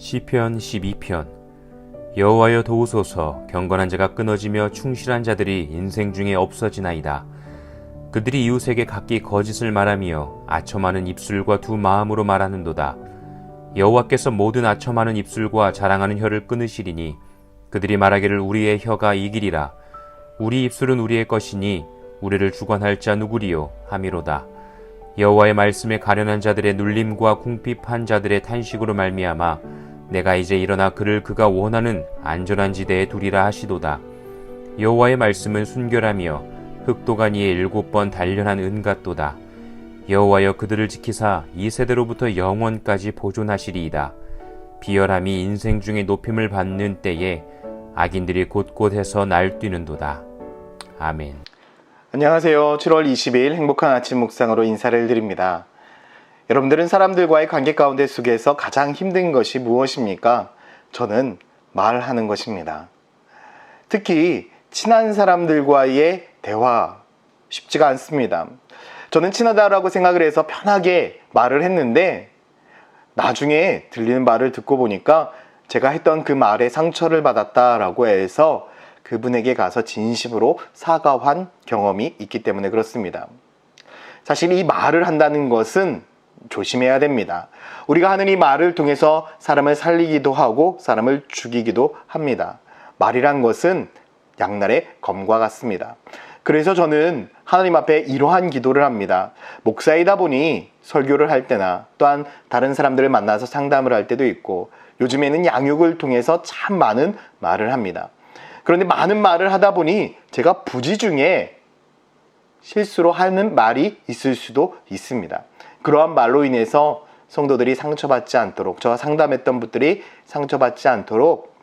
시편 12편. 여호와여 도우소서. 경건한 자가 끊어지며 충실한 자들이 인생 중에 없어지나이다. 그들이 이웃에게 각기 거짓을 말하며 아첨하는 입술과 두 마음으로 말하는도다. 여호와께서 모든 아첨하는 입술과 자랑하는 혀를 끊으시리니 그들이 말하기를 우리의 혀가 이기리라. 우리 입술은 우리의 것이니 우리를 주관할 자 누구리요 하미로다. 여호와의 말씀에 가련한 자들의 눌림과 궁핍한 자들의 탄식으로 말미암아 내가 이제 일어나 그를 그가 원하는 안전한 지대에 두리라 하시도다. 여호와의 말씀은 순결하며 흑도가니에 7번 단련한 은 같도다. 여호와여 그들을 지키사 이 세대로부터 영원까지 보존하시리이다. 비열함이 인생 중에 높임을 받는 때에 악인들이 곳곳에서 날뛰는도다. 아멘. 안녕하세요. 7월 20일 행복한 아침 묵상으로 인사를 드립니다. 여러분들은 사람들과의 관계 가운데 속에서 가장 힘든 것이 무엇입니까? 저는 말하는 것입니다. 특히 친한 사람들과의 대화 쉽지가 않습니다. 저는 친하다라고 생각을 해서 편하게 말을 했는데 나중에 들리는 말을 듣고 보니까 제가 했던 그 말에 상처를 받았다라고 해서 그분에게 가서 진심으로 사과한 경험이 있기 때문에 그렇습니다. 사실 이 말을 한다는 것은 조심해야 됩니다. 우리가 하는 이 말을 통해서 사람을 살리기도 하고 사람을 죽이기도 합니다. 말이란 것은 양날의 검과 같습니다. 그래서 저는 하나님 앞에 이러한 기도를 합니다. 목사이다 보니 설교를 할 때나 또한 다른 사람들을 만나서 상담을 할 때도 있고 요즘에는 양육을 통해서 참 많은 말을 합니다. 그런데 많은 말을 하다 보니 제가 부지 중에 실수로 하는 말이 있을 수도 있습니다. 그러한 말로 인해서 성도들이 상처받지 않도록, 저와 상담했던 분들이 상처받지 않도록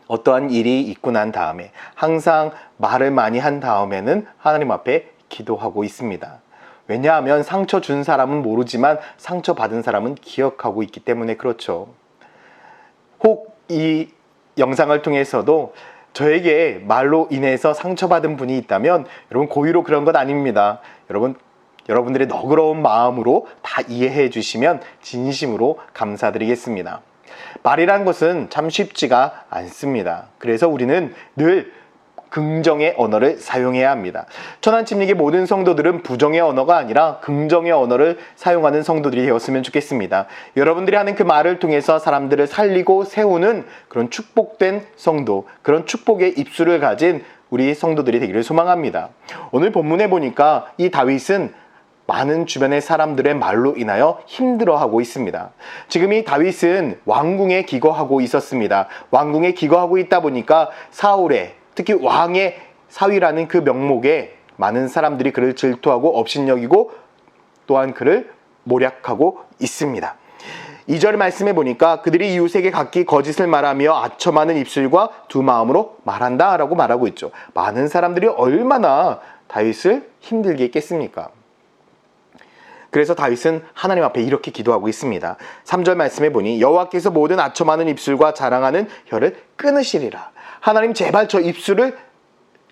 어떠한 일이 있고 난 다음에 항상 말을 많이 한 다음에는 하나님 앞에 기도하고 있습니다. 왜냐하면 상처 준 사람은 모르지만 상처받은 사람은 기억하고 있기 때문에 그렇죠. 혹 이 영상을 통해서도 저에게 말로 인해서 상처받은 분이 있다면 여러분 고의로 그런 것 아닙니다. 여러분들의 너그러운 마음으로 다 이해해 주시면 진심으로 감사드리겠습니다. 말이란 것은 참 쉽지가 않습니다. 그래서 우리는 늘 긍정의 언어를 사용해야 합니다. 천안침례의 모든 성도들은 부정의 언어가 아니라 긍정의 언어를 사용하는 성도들이 되었으면 좋겠습니다. 여러분들이 하는 그 말을 통해서 사람들을 살리고 세우는 그런 축복된 성도, 그런 축복의 입술을 가진 우리 성도들이 되기를 소망합니다. 오늘 본문에 보니까 이 다윗은 많은 주변의 사람들의 말로 인하여 힘들어하고 있습니다. 지금 이 다윗은 왕궁에 기거하고 있었습니다. 왕궁에 기거하고 있다 보니까 사울의, 특히 왕의 사위라는 그 명목에 많은 사람들이 그를 질투하고 업신여기고 또한 그를 모략하고 있습니다. 2절 말씀해 보니까 그들이 이웃에게 각기 거짓을 말하며 아첨하는 입술과 두 마음으로 말한다 라고 말하고 있죠. 많은 사람들이 얼마나 다윗을 힘들게 했겠습니까? 그래서 다윗은 하나님 앞에 이렇게 기도하고 있습니다. 3절 말씀해 보니 여호와께서 모든 아첨하는 입술과 자랑하는 혀를 끊으시리라. 하나님 제발 저 입술을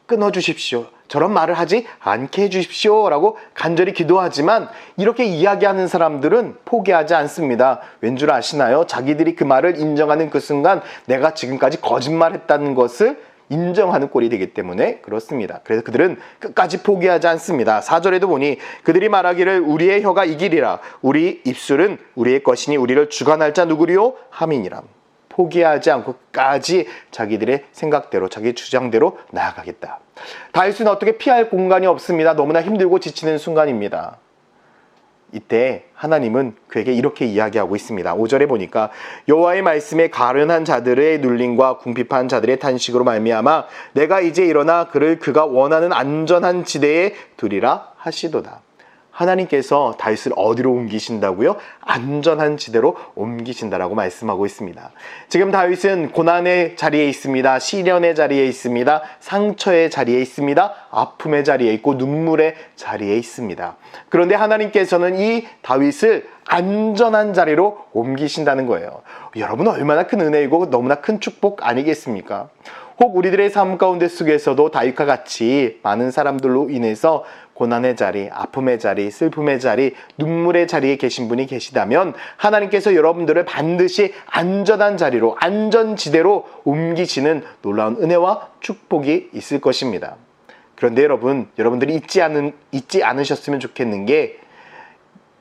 끊어주십시오. 저런 말을 하지 않게 해주십시오 라고 간절히 기도하지만 이렇게 이야기하는 사람들은 포기하지 않습니다. 왠 줄 아시나요? 자기들이 그 말을 인정하는 그 순간 내가 지금까지 거짓말했다는 것을 인정하는 꼴이 되기 때문에 그렇습니다. 그래서 그들은 끝까지 포기하지 않습니다. 4절에도 보니 그들이 말하기를 우리의 혀가 이기리라. 우리 입술은 우리의 것이니 우리를 주관할 자 누구리요? 함이니라. 포기하지 않고 끝까지 자기들의 생각대로 자기 주장대로 나아가겠다. 다윗은 어떻게 피할 공간이 없습니다. 너무나 힘들고 지치는 순간입니다. 이때 하나님은 그에게 이렇게 이야기하고 있습니다. 5절에 보니까 여호와의 말씀에 가련한 자들의 눌림과 궁핍한 자들의 탄식으로 말미암아 내가 이제 일어나 그를 그가 원하는 안전한 지대에 두리라 하시도다. 하나님께서 다윗을 어디로 옮기신다고요? 안전한 지대로 옮기신다라고 말씀하고 있습니다. 지금 다윗은 고난의 자리에 있습니다. 시련의 자리에 있습니다. 상처의 자리에 있습니다. 아픔의 자리에 있고 눈물의 자리에 있습니다. 그런데 하나님께서는 이 다윗을 안전한 자리로 옮기신다는 거예요. 여러분 얼마나 큰 은혜이고 너무나 큰 축복 아니겠습니까? 혹 우리들의 삶 가운데 속에서도 다윗과 같이 많은 사람들로 인해서 고난의 자리, 아픔의 자리, 슬픔의 자리, 눈물의 자리에 계신 분이 계시다면 하나님께서 여러분들을 반드시 안전한 자리로, 안전지대로 옮기시는 놀라운 은혜와 축복이 있을 것입니다. 그런데 여러분들이 잊지 않으셨으면 좋겠는 게,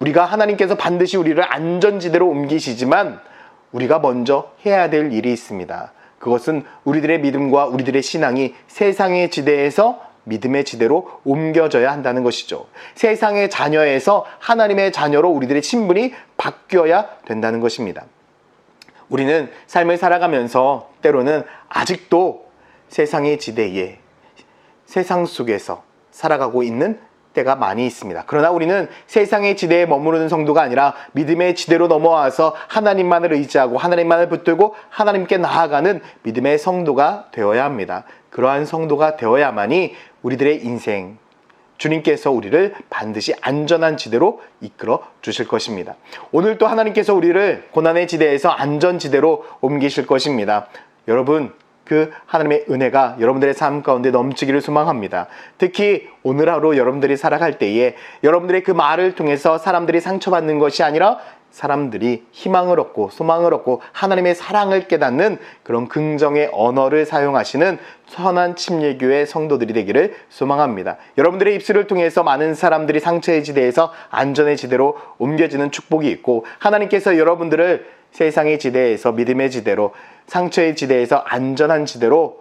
우리가 하나님께서 반드시 우리를 안전지대로 옮기시지만 우리가 먼저 해야 될 일이 있습니다. 그것은 우리들의 믿음과 우리들의 신앙이 세상의 지대에서 믿음의 지대로 옮겨져야 한다는 것이죠. 세상의 자녀에서 하나님의 자녀로 우리들의 신분이 바뀌어야 된다는 것입니다. 우리는 삶을 살아가면서 때로는 아직도 세상의 지대에, 세상 속에서 살아가고 있는 때가 많이 있습니다. 그러나 우리는 세상의 지대에 머무르는 성도가 아니라 믿음의 지대로 넘어와서 하나님만을 의지하고 하나님만을 붙들고 하나님께 나아가는 믿음의 성도가 되어야 합니다. 그러한 성도가 되어야만이 우리들의 인생, 주님께서 우리를 반드시 안전한 지대로 이끌어 주실 것입니다. 오늘 또 하나님께서 우리를 고난의 지대에서 안전지대로 옮기실 것입니다. 여러분, 그 하나님의 은혜가 여러분들의 삶 가운데 넘치기를 소망합니다. 특히 오늘 하루 여러분들이 살아갈 때에 여러분들의 그 말을 통해서 사람들이 상처받는 것이 아니라 사람들이 희망을 얻고 소망을 얻고 하나님의 사랑을 깨닫는 그런 긍정의 언어를 사용하시는 선한 침례교회 성도들이 되기를 소망합니다. 여러분들의 입술을 통해서 많은 사람들이 상처의 지대에서 안전의 지대로 옮겨지는 축복이 있고, 하나님께서 여러분들을 세상의 지대에서 믿음의 지대로, 상처의 지대에서 안전한 지대로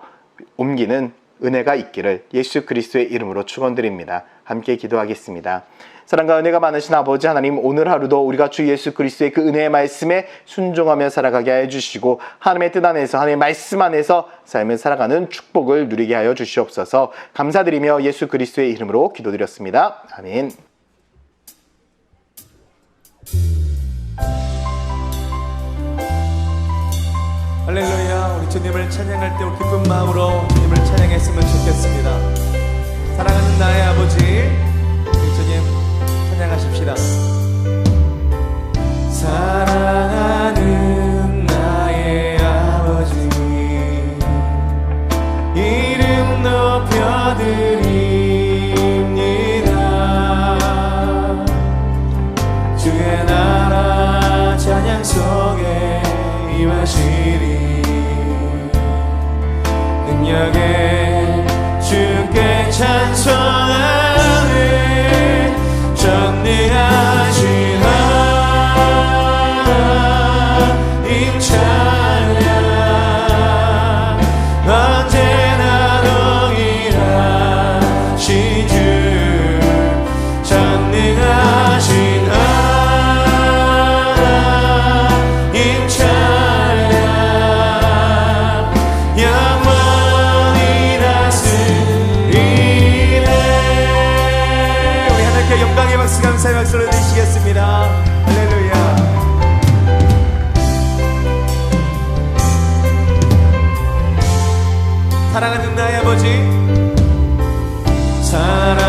옮기는 은혜가 있기를 예수 그리스도의 이름으로 축원드립니다. 함께 기도하겠습니다. 사랑과 은혜가 많으신 아버지 하나님, 오늘 하루도 우리가 주 예수 그리스도의 그 은혜의 말씀에 순종하며 살아가게 하여 주시고, 하나님의 뜻 안에서, 하나님의 말씀 안에서 삶을 살아가는 축복을 누리게 하여 주시옵소서. 감사드리며 예수 그리스도의 이름으로 기도드렸습니다. 아멘. 할렐루야. 우리 주님을 찬양할 때 기쁜 마음으로 주님을 찬양했으면 좋겠습니다. 사랑하는 나의 아버지, 우리 주님 찬양하십시다. 사랑하는 나의 아버지, 이름 높여드립니다. 주의 나라 찬양 속에 임하시리. 능력에 주께 찬송하네. 전능하신 하나님 찬양, 언제나 동일하신 주. 전능하신 하나님 찬양, 영원히 다스리네. 우리 하나님께 영광의 박수, 감사의 박수를 드리시겠습니다. 할렐루야. 사랑하는 나의 아버지, 사랑